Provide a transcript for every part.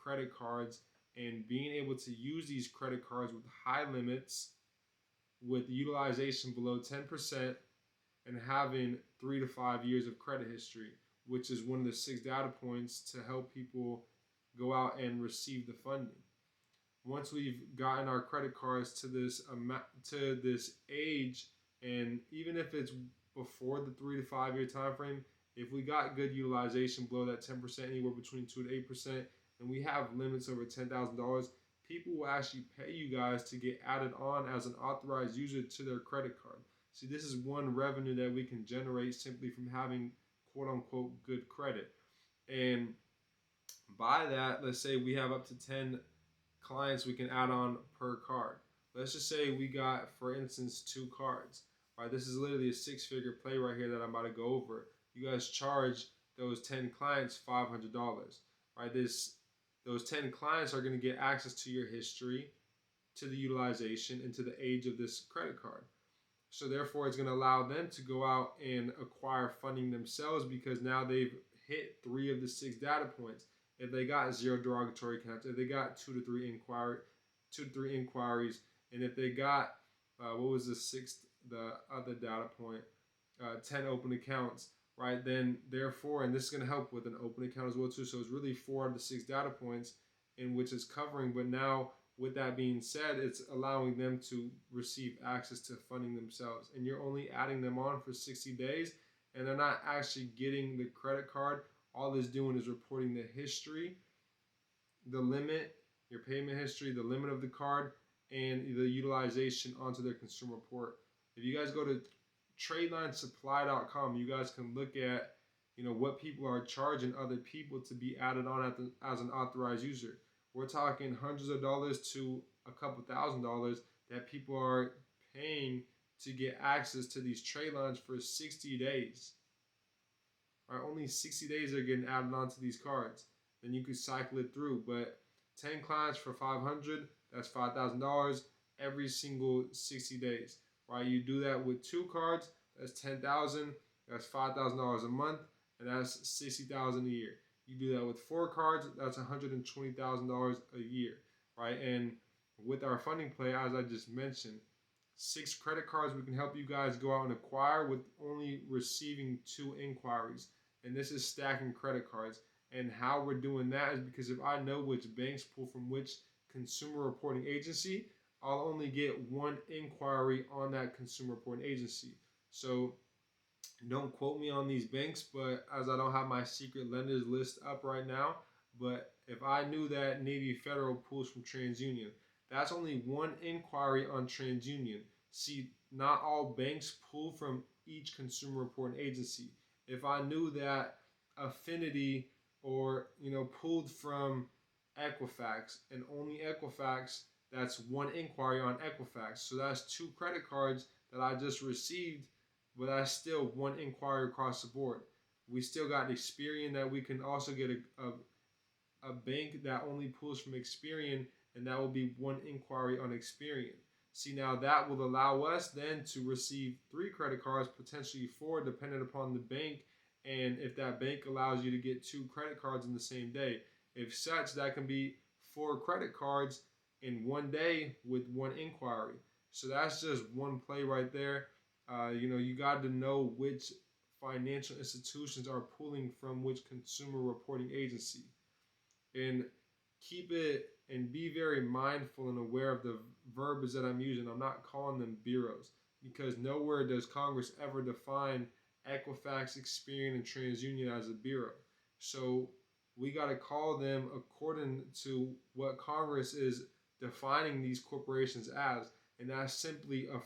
credit cards and being able to use these credit cards with high limits, with utilization below 10%, and having 3 to 5 years of credit history, which is one of the 6 data points to help people go out and receive the funding. Once we've gotten our credit cards to this age, and even if it's before the 3 to 5 year time frame, if we got good utilization below that 10%, anywhere between 2 to 8%, and we have limits over $10,000, people will actually pay you guys to get added on as an authorized user to their credit card. See, this is one revenue that we can generate simply from having quote unquote good credit. And by that, let's say we have up to 10 clients we can add on per card. Let's just say we got, for instance, 2 cards. Right, this is literally a 6-figure play right here that I'm about to go over. You guys charge those 10 clients $500. Right, those 10 clients are going to get access to your history, to the utilization, and to the age of this credit card. So therefore, it's going to allow them to go out and acquire funding themselves, because now they've hit 3 of the 6 data points. If they got 0 derogatory accounts, if they got 2 to 3 inquiries, and if they got the other data point, 10 open accounts, right? Then therefore, and this is going to help with an open account as well too. So it's really 4 of the 6 data points in which it's covering. But now, with that being said, it's allowing them to receive access to funding themselves, and you're only adding them on for 60 days, and they're not actually getting the credit card. All it's doing is reporting the history, the limit, your payment history, the limit of the card, and the utilization onto their consumer report. If you guys go to TradelineSupply.com, you guys can look at, what people are charging other people to be added on as an authorized user. We're talking hundreds of dollars to a couple $1,000s that people are paying to get access to these trade lines for 60 days. Right, only 60 days are getting added onto these cards. Then you could cycle it through. But 10 clients for $500, that's $5,000 every single 60 days. Right, you do that with 2 cards, that's $10,000, that's $5,000 a month, and that's $60,000 a year. You do that with 4 cards, that's $120,000 a year, right? And with our funding play, as I just mentioned, 6 credit cards we can help you guys go out and acquire with only receiving 2 inquiries. And this is stacking credit cards. And how we're doing that is because if I know which banks pull from which consumer reporting agency, I'll only get 1 inquiry on that consumer reporting agency. So don't quote me on these banks, but as I don't have my secret lenders list up right now, but if I knew that Navy Federal pulls from TransUnion, that's only 1 inquiry on TransUnion. See, not all banks pull from each consumer reporting agency. If I knew that Affinity or pulled from Equifax, and only Equifax, that's 1 inquiry on Equifax. So that's 2 credit cards that I just received, but that's still 1 inquiry across the board. We still got Experian that we can also get a bank that only pulls from Experian, and that will be 1 inquiry on Experian. See, now that will allow us then to receive 3 credit cards, potentially 4, depending upon the bank, and if that bank allows you to get 2 credit cards in the same day. If such, that can be 4 credit cards in 1 day with 1 inquiry. So that's just one play right there. You got to know which financial institutions are pulling from which consumer reporting agency. And keep it and be very mindful and aware of the verbiage that I'm using. I'm not calling them bureaus, because nowhere does Congress ever define Equifax, Experian, and TransUnion as a bureau. So we got to call them according to what Congress is defining these corporations as, and that's simply a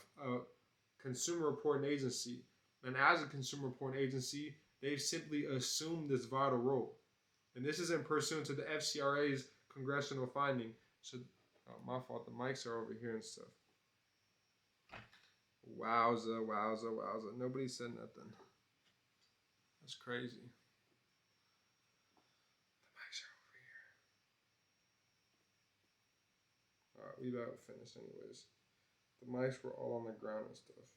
consumer reporting agency. And as a consumer reporting agency, they've simply assumed this vital role. And this is in pursuant to the FCRA's congressional finding. So, my fault, the mics are over here and stuff. Wowza, wowza, wowza. Nobody said nothing. That's crazy. The mics are over here. Alright, we about to finish anyways. The mics were all on the ground and stuff.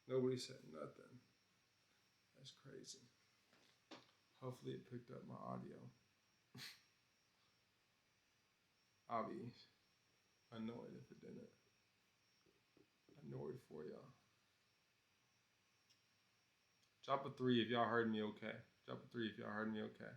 Nobody said nothing. That's crazy. Hopefully it picked up my audio. I'll be annoyed if it didn't. Annoyed for y'all. Drop a 3 if y'all heard me okay. Drop a 3 if y'all heard me okay.